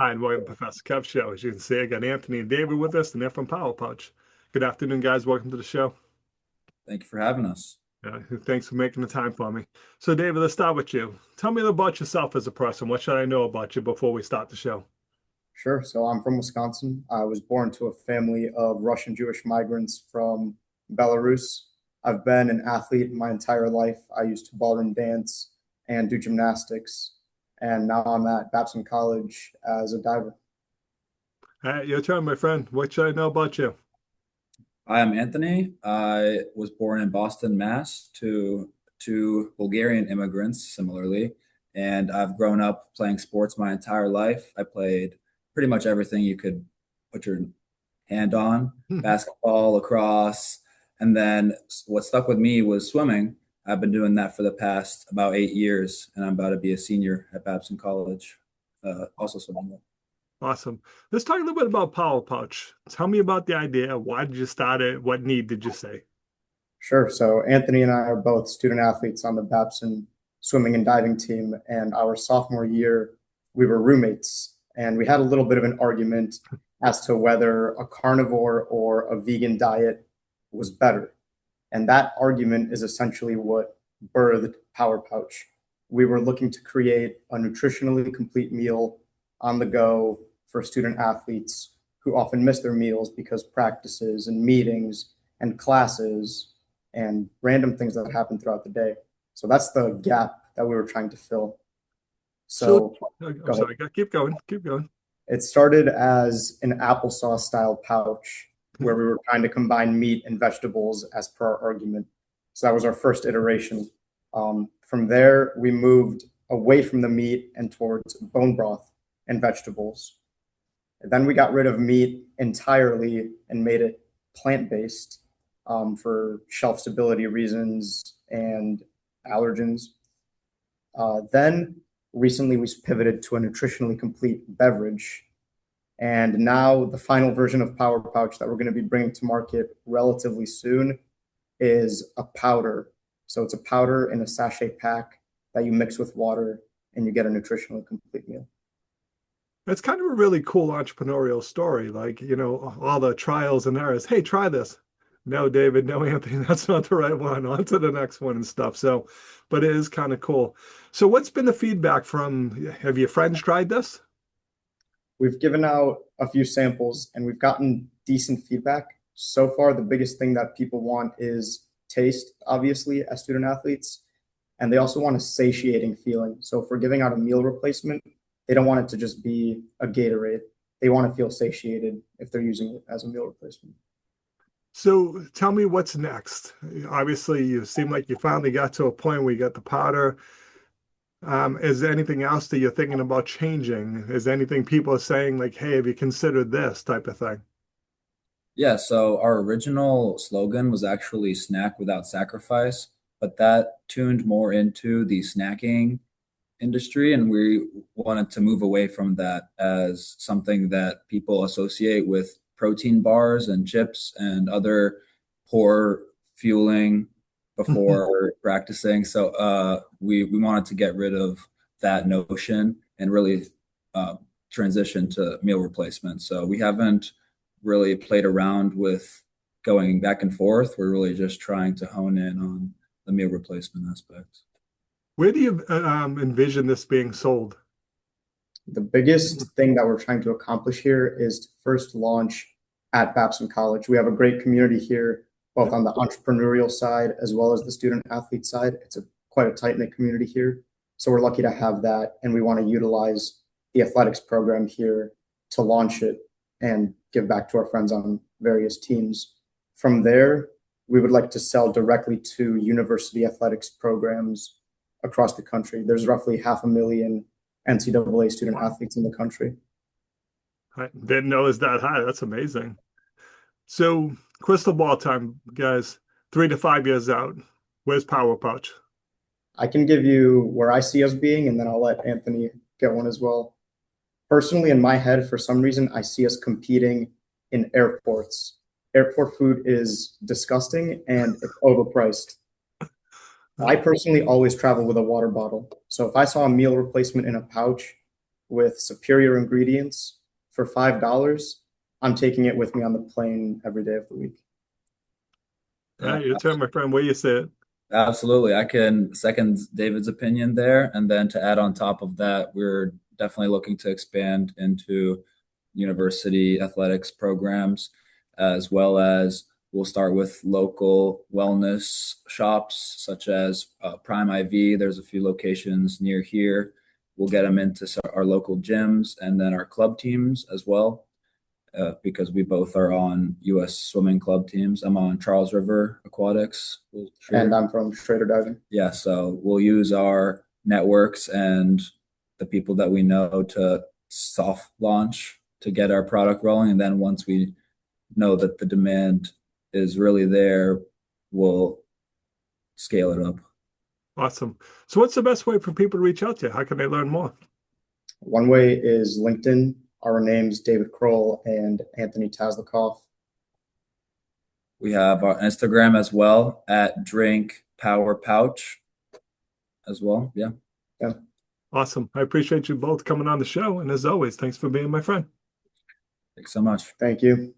Hi, and welcome to Professor Kev Show. As you can see, I got Anthony and David with us, and they're from Power Pouch. Good afternoon, guys. Welcome to the show. Thank you for having us. Thanks for making the time for me. So, David, let's start with you. Tell me about yourself as a person. What should I know about you before we start the show? Sure. So I'm from Wisconsin. I was born to a family of Russian Jewish migrants from Belarus. I've been an athlete my entire life. I used to ballroom dance and do gymnastics. And now I'm at Babson College as a diver. Your turn, my friend. What should I know about you? I am Anthony. I was born in Boston, Mass, to two Bulgarian immigrants, similarly, and I've grown up playing sports my entire life. I played pretty much everything you could put your hand on, basketball, lacrosse, and then what stuck with me was swimming. I've been doing that for the past about 8 years, and I'm about to be a senior at Babson College, also swimming. Awesome. Let's talk a little bit about Power Pouch. Tell me about the idea. Why did you start it? What need did you say? Sure. So Anthony and I are both student athletes on the Babson swimming and diving team. And our sophomore year, we were roommates. And we had a little bit of an argument as to whether a carnivore or a vegan diet was better. And that argument is essentially what birthed Power Pouch. We were looking to create a nutritionally complete meal on the go for student athletes who often miss their meals because practices and meetings and classes and random things that happen throughout the day. So that's the gap that we were trying to fill. So, So I'm go ahead. sorry. Keep going. Keep going. It started as an applesauce style pouch where we were trying to combine meat and vegetables as per our argument. So that was our first iteration. From there, we moved away from the meat and towards bone broth and vegetables. And then we got rid of meat entirely and made it plant-based for shelf stability reasons and allergens. Then recently we pivoted to a nutritionally complete beverage. And now the final version of Power Pouch that we're going to be bringing to market relatively soon is a powder. So it's a powder in a sachet pack that you mix with water and you get a nutritionally complete meal. It's kind of a really cool entrepreneurial story. Like, all the trials and errors. Hey, try this. No, David, no, Anthony, that's not the right one. On to the next one and stuff. So, but it is kind of cool. So, what's been the feedback from, have your friends tried this? We've given out a few samples and we've gotten decent feedback. So far, the biggest thing that people want is taste, obviously, as student athletes. And they also want a satiating feeling. So, if we're giving out a meal replacement, they don't want it to just be a Gatorade. They want to feel satiated if they're using it as a meal replacement. So, tell me what's next. Obviously, you seem like you finally got to a point where you got the powder. Is there anything else that you're thinking about changing? Is there anything people are saying like, hey, have you considered this type of thing? Yeah, so our original slogan was actually snack without sacrifice, but that tuned more into the snacking industry, and we wanted to move away from that as something that people associate with protein bars and chips and other poor fueling before practicing. So we wanted to get rid of that notion and really uh, transition to meal replacement. So we haven't really played around with going back and forth. We're really just trying to hone in on the meal replacement aspect. Where do you envision this being sold? The biggest thing that we're trying to accomplish here is to first launch at Babson College. We have a great community here, both on the entrepreneurial side as well as the student athlete side. It's quite a tight knit community here. So we're lucky to have that. And we want to utilize the athletics program here to launch it and give back to our friends on various teams. From there, we would like to sell directly to university athletics programs across the country. There's roughly 500,000 NCAA student athletes in the country. I didn't know it was that high. That's amazing. So, crystal ball time, guys. 3 to 5 years out. Where's Power Pouch? I can give you where I see us being, and then I'll let Anthony get one as well. Personally, in my head, for some reason, I see us competing in airports. Airport food is disgusting and it's overpriced. I personally always travel with a water bottle. So if I saw a meal replacement in a pouch, with superior ingredients for $5, I'm taking it with me on the plane every day of the week. All right, your turn, my friend. Where you say it? Absolutely. I can second David's opinion there. And then to add on top of that, we're definitely looking to expand into university athletics programs, as well as we'll start with local wellness shops such as Prime IV. There's a few locations near here. We'll get them into our local gyms and then our club teams as well. Because we both are on U.S. swimming club teams. I'm on Charles River Aquatics. And I'm from Schrader Diving. Yeah, so we'll use our networks and the people that we know to soft launch to get our product rolling. And then once we know that the demand is really there, we'll scale it up. Awesome. So what's the best way for people to reach out to you? How can they learn more? One way is LinkedIn. Our names, David Krol and Anthony Taslov. We have our Instagram as well at Drink Power Pouch as well. Yeah. Yeah. Awesome. I appreciate you both coming on the show. And as always, thanks for being my friend. Thanks so much. Thank you.